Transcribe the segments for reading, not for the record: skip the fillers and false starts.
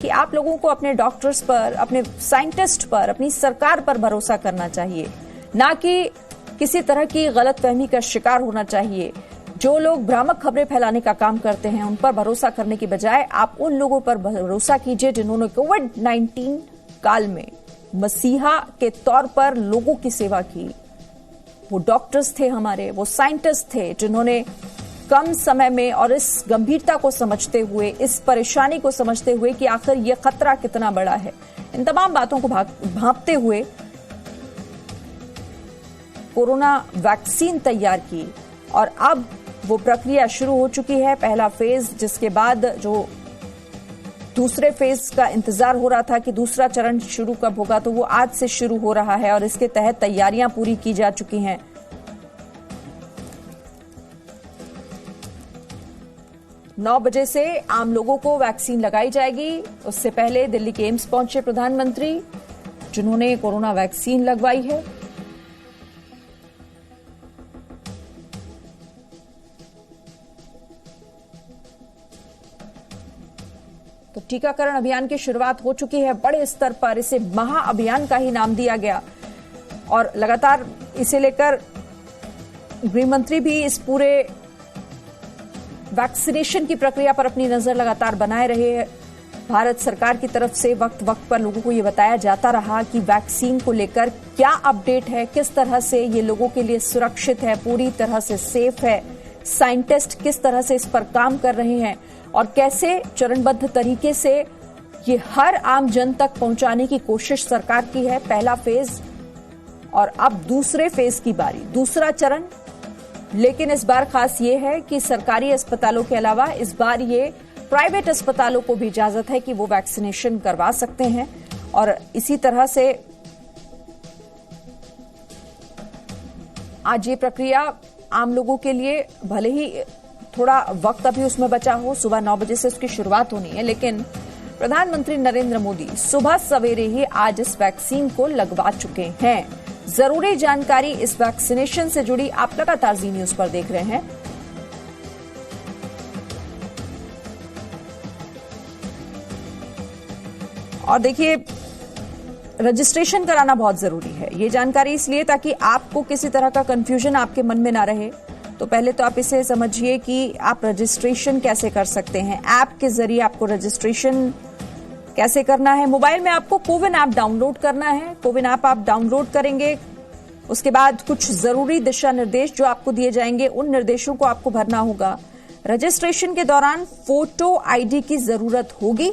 कि आप लोगों को अपने डॉक्टर्स पर, अपने साइंटिस्ट पर, अपनी सरकार पर भरोसा करना चाहिए, ना कि किसी तरह की गलतफहमी का शिकार होना चाहिए। जो लोग भ्रामक खबरें फैलाने का काम करते हैं, उन पर भरोसा करने की बजाय आप उन लोगों पर भरोसा कीजिए जिन्होंने कोविड-19 काल में मसीहा के तौर पर लोगों की सेवा की। वो डॉक्टर्स थे हमारे, वो साइंटिस्ट थे जिन्होंने कम समय में और इस गंभीरता को समझते हुए, इस परेशानी को समझते हुए कि आखिर ये खतरा कितना बड़ा है, इन तमाम बातों को भांपते हुए कोरोना वैक्सीन तैयार की। और अब वो प्रक्रिया शुरू हो चुकी है, पहला फेज, जिसके बाद जो दूसरे फेज का इंतजार हो रहा था कि दूसरा चरण शुरू कब होगा, तो वो आज से शुरू हो रहा है और इसके तहत तैयारियां पूरी की जा चुकी हैं। 9 बजे से आम लोगों को वैक्सीन लगाई जाएगी। उससे पहले दिल्ली के एम्स पहुंचे प्रधानमंत्री, जिन्होंने कोरोना वैक्सीन लगवाई है। तो टीकाकरण अभियान की शुरुआत हो चुकी है बड़े स्तर पर। इसे महाअभियान का ही नाम दिया गया और लगातार इसे लेकर गृहमंत्री भी इस पूरे वैक्सीनेशन की प्रक्रिया पर अपनी नजर लगातार बनाए रहे हैं। भारत सरकार की तरफ से वक्त वक्त पर लोगों को ये बताया जाता रहा कि वैक्सीन को लेकर क्या अपडेट है, किस तरह से ये लोगों के लिए सुरक्षित है, पूरी तरह से सेफ है, साइंटिस्ट किस तरह से इस पर काम कर रहे हैं और कैसे चरणबद्ध तरीके से ये हर आम जन तक पहुंचाने की कोशिश सरकार की है। पहला फेज और अब दूसरे फेज की बारी, दूसरा चरण। लेकिन इस बार खास ये है कि सरकारी अस्पतालों के अलावा इस बार ये प्राइवेट अस्पतालों को भी इजाजत है कि वो वैक्सीनेशन करवा सकते हैं। और इसी तरह से आज ये प्रक्रिया आम लोगों के लिए, भले ही थोड़ा वक्त अभी उसमें बचा हो, सुबह 9 बजे से उसकी शुरुआत होनी है, लेकिन प्रधानमंत्री नरेंद्र मोदी सुबह सवेरे ही आज इस वैक्सीन को लगवा चुके हैं। जरूरी जानकारी इस वैक्सीनेशन से जुड़ी आप लगातार जी न्यूज पर देख रहे हैं। और देखिए, रजिस्ट्रेशन कराना बहुत जरूरी है। ये जानकारी इसलिए ताकि आपको किसी तरह का कंफ्यूजन आपके मन में ना रहे। तो पहले तो आप इसे समझिए कि आप रजिस्ट्रेशन कैसे कर सकते हैं। ऐप के जरिए आपको रजिस्ट्रेशन कैसे करना है। मोबाइल में आपको कोविन ऐप डाउनलोड करना है। कोविन ऐप आप डाउनलोड करेंगे, उसके बाद कुछ जरूरी दिशा निर्देश जो आपको दिए जाएंगे, उन निर्देशों को आपको भरना होगा। रजिस्ट्रेशन के दौरान फोटो आईडी की जरूरत होगी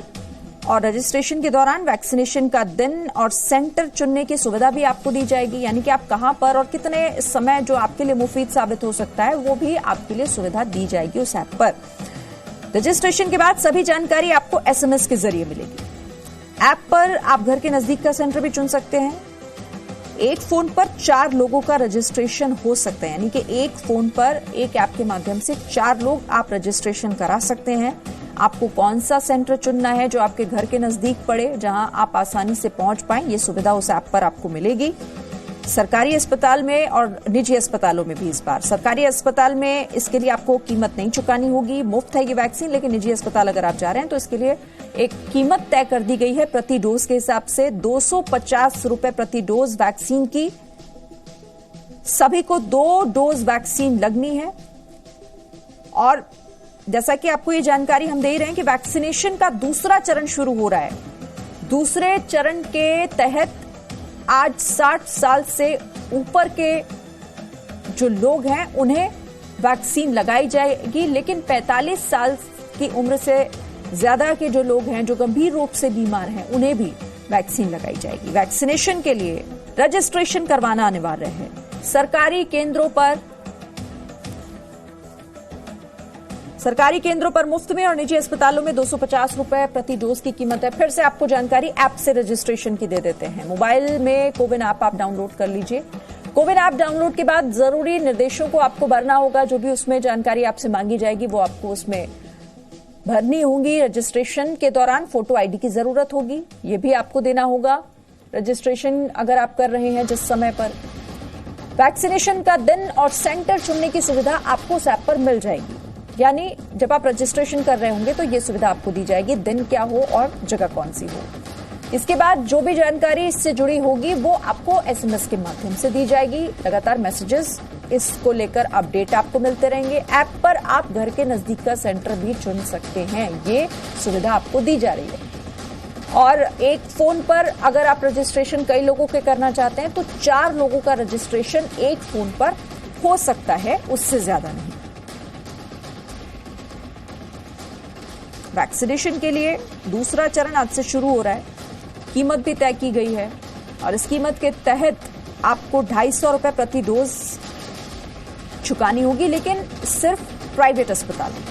और रजिस्ट्रेशन के दौरान वैक्सीनेशन का दिन और सेंटर चुनने की सुविधा भी आपको दी जाएगी, यानी कि आप कहां पर और कितने समय जो आपके लिए मुफीद साबित हो सकता है, वो भी आपके लिए सुविधा दी जाएगी उस ऐप पर। रजिस्ट्रेशन के बाद सभी जानकारी आपको एसएमएस के जरिए मिलेगी। ऐप पर आप घर के नजदीक का सेंटर भी चुन सकते हैं। एक फोन पर 4 लोगों का रजिस्ट्रेशन हो सकता है, यानी कि एक फोन पर एक ऐप के माध्यम से 4 लोग आप रजिस्ट्रेशन करा सकते हैं। आपको कौन सा सेंटर चुनना है जो आपके घर के नजदीक पड़े, जहां आप आसानी से पहुंच पाएं, ये सुविधा उस ऐप पर आपको मिलेगी। सरकारी अस्पताल में और निजी अस्पतालों में भी इस बार, सरकारी अस्पताल में इसके लिए आपको कीमत नहीं चुकानी होगी, मुफ्त है ये वैक्सीन। लेकिन निजी अस्पताल अगर आप जा रहे हैं तो इसके लिए एक कीमत तय कर दी गई है प्रति डोज के हिसाब से। 250 रुपए प्रति डोज वैक्सीन की। सभी को 2 डोज वैक्सीन लगनी है। और जैसा कि आपको ये जानकारी हम दे रहे हैं कि वैक्सीनेशन का दूसरा चरण शुरू हो रहा है। दूसरे चरण के तहत आज 60 साल से ऊपर के जो लोग हैं उन्हें वैक्सीन लगाई जाएगी, लेकिन 45 साल की उम्र से ज्यादा के जो लोग हैं, जो गंभीर रूप से बीमार हैं, उन्हें भी वैक्सीन लगाई जाएगी। वैक्सीनेशन के लिए रजिस्ट्रेशन करवाना अनिवार्य है। सरकारी केंद्रों पर मुफ्त में और निजी अस्पतालों में 250 रुपए प्रति डोज की कीमत है। फिर से आपको जानकारी ऐप से रजिस्ट्रेशन की दे देते हैं। मोबाइल में कोविन ऐप आप डाउनलोड कर लीजिए। कोविन ऐप डाउनलोड के बाद जरूरी निर्देशों को आपको भरना होगा। जो भी उसमें जानकारी आपसे मांगी जाएगी वो आपको उसमें भरनी होगी। रजिस्ट्रेशन के दौरान फोटो आईडी की जरूरत होगी, ये भी आपको देना होगा। रजिस्ट्रेशन अगर आप कर रहे हैं जिस समय पर, वैक्सीनेशन का दिन और सेंटर चुनने की सुविधा आपको उस ऐप पर मिल जाएगी। यानी जब आप रजिस्ट्रेशन कर रहे होंगे तो ये सुविधा आपको दी जाएगी, दिन क्या हो और जगह कौन सी हो। इसके बाद जो भी जानकारी इससे जुड़ी होगी वो आपको एसएमएस के माध्यम से दी जाएगी। लगातार मैसेजेस इसको लेकर अपडेट आपको मिलते रहेंगे। ऐप पर आप घर के नजदीक का सेंटर भी चुन सकते हैं, ये सुविधा आपको दी जा रही है। और एक फोन पर अगर आप रजिस्ट्रेशन कई लोगों के करना चाहते हैं तो 4 लोगों का रजिस्ट्रेशन एक फोन पर हो सकता है, उससे ज्यादा नहीं। वैक्सीनेशन के लिए दूसरा चरण आज से शुरू हो रहा है। कीमत भी तय की गई है और इस कीमत के तहत आपको 250 रुपए प्रति डोज चुकानी होगी, लेकिन सिर्फ प्राइवेट अस्पतालों में।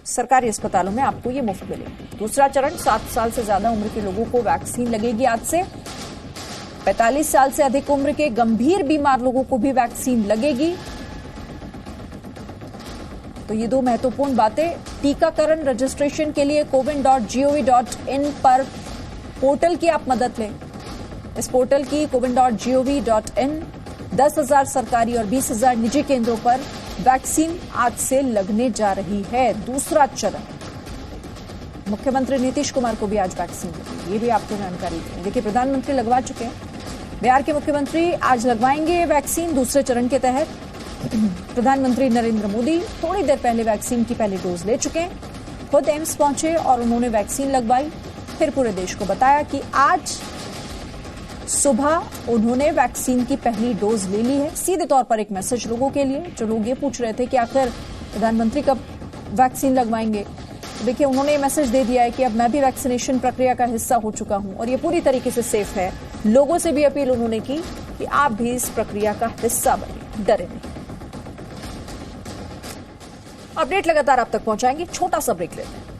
सरकारी अस्पतालों में आपको ये मुफ्त मिलेगी। दूसरा चरण 7 साल से ज्यादा उम्र के लोगों को वैक्सीन लगेगी आज से। 45 साल से अधिक उम्र के गंभीर बीमार लोगों को भी वैक्सीन लगेगी। तो ये 2 महत्वपूर्ण बातें। टीकाकरण रजिस्ट्रेशन के लिए cowin.gov.in पर पोर्टल की आप मदद लें। इस पोर्टल की cowin.gov.in 10,000 सरकारी और 20,000 निजी केंद्रों पर वैक्सीन आज से लगने जा रही है। दूसरा चरण मुख्यमंत्री नीतीश कुमार को भी आज वैक्सीन लगी, ये भी आपको जानकारी दी। देखिए, प्रधानमंत्री लगवा चुके हैं। बिहार के मुख्यमंत्री आज लगवाएंगे वैक्सीन दूसरे चरण के तहत। प्रधानमंत्री नरेंद्र मोदी थोड़ी देर पहले वैक्सीन की पहली डोज ले चुके हैं। खुद एम्स पहुंचे और उन्होंने वैक्सीन लगवाई, फिर पूरे देश को बताया कि आज सुबह उन्होंने वैक्सीन की पहली डोज ले ली है। सीधे तौर पर एक मैसेज लोगों के लिए जो लोग ये पूछ रहे थे कि आखिर प्रधानमंत्री कब वैक्सीन लगवाएंगे। तो देखिए, उन्होंने मैसेज दे दिया है कि अब मैं भी वैक्सीनेशन प्रक्रिया का हिस्सा हो चुका हूं और ये पूरी तरीके से सेफ है। लोगों से भी अपील उन्होंने की कि आप भी इस प्रक्रिया का हिस्सा बने, डरे नहीं। अपडेट लगातार आप तक पहुंचाएंगे। छोटा सा ब्रेक लेते हैं।